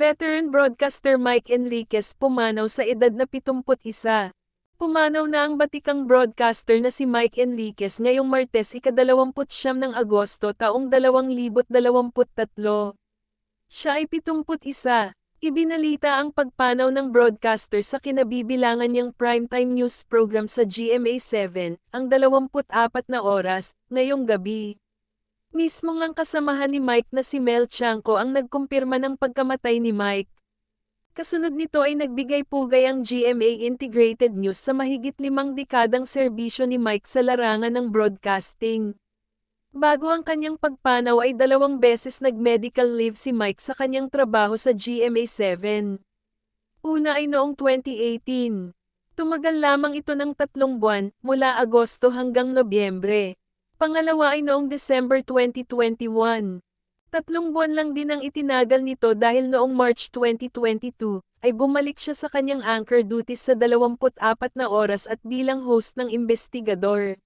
Veteran broadcaster Mike Enriquez pumanaw sa edad na 71. Pumanaw na ang batikang broadcaster na si Mike Enriquez ngayong Martes ika-29 ng Agosto taong 2023. Siya ay 71. Ibinalita ang pagpanaw ng broadcaster sa kinabibilangan niyang primetime news program sa GMA7, ang 24 na oras, ngayong gabi. Mismo ngang kasamahan ni Mike na si Mel Tiangco ang nagkumpirma ng pagkamatay ni Mike. Kasunod nito ay nagbigay pugay ang GMA Integrated News sa mahigit 5 dekadang serbisyo ni Mike sa larangan ng broadcasting. Bago ang kanyang pagpanaw ay 2 beses nag-medical leave si Mike sa kanyang trabaho sa GMA7. Una ay noong 2018. Tumagal lamang ito ng 3 buwan, mula Agosto hanggang Nobyembre. Pangalawa ay noong December 2021. 3 buwan lang din ang itinagal nito dahil noong March 2022, ay bumalik siya sa kanyang anchor duties sa 24 na oras at bilang host ng investigador.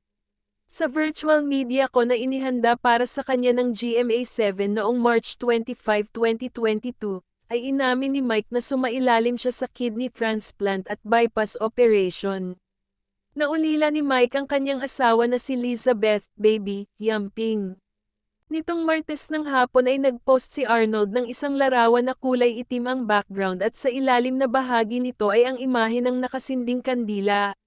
Sa virtual media ko na inihanda para sa kanya ng GMA7 noong March 25, 2022, ay inamin ni Mike na sumailalim siya sa kidney transplant at bypass operation. Naulila ni Mike ang kanyang asawa na si Elizabeth, baby, Yamping. Nitong Martes ng hapon ay nagpost si Arnold ng isang larawan na kulay itim ang background at sa ilalim na bahagi nito ay ang imahe ng nakasinding kandila.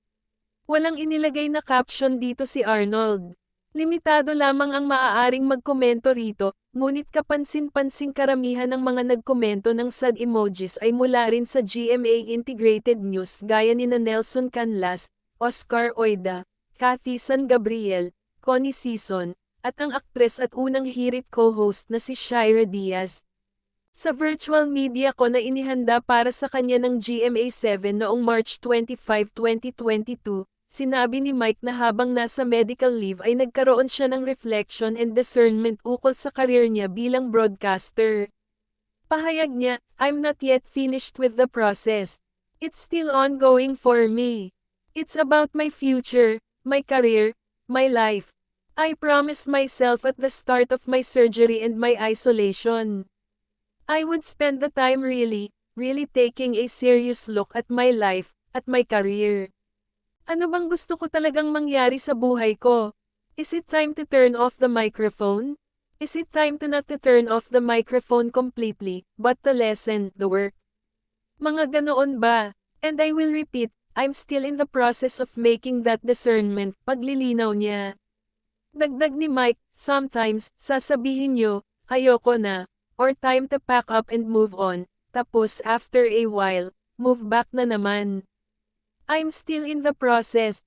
Walang inilagay na caption dito si Arnold. Limitado lamang ang maaaring magkomento rito, ngunit kapansin-pansing karamihan ng mga nagkomento ng sad emojis ay mula rin sa GMA Integrated News gaya ni Nelson Canlas, Oscar Oida, Cathy San Gabriel, Connie Season, at ang aktres at unang hirit co-host na si Shira Diaz. Sa virtual media ko na inihanda para sa kanya ng GMA7 noong March 25, 2022, sinabi ni Mike na habang nasa medical leave ay nagkaroon siya ng reflection and discernment ukol sa career niya bilang broadcaster. Pahayag niya, "I'm not yet finished with the process. It's still ongoing for me. It's about my future, my career, my life. I promised myself at the start of my surgery and my isolation. I would spend the time really taking a serious look at my life, at my career. Ano bang gusto ko talagang mangyari sa buhay ko? Is it time to turn off the microphone? Is it time to not to turn off the microphone completely, but to lessen the work? Mga ganoon ba? And I will repeat, I'm still in the process of making that discernment," paglilinaw niya. Dagdag ni Mike, "Sometimes, sasabihin niyo, ayoko na, or time to pack up and move on, tapos after a while, move back na naman. I'm still in the process,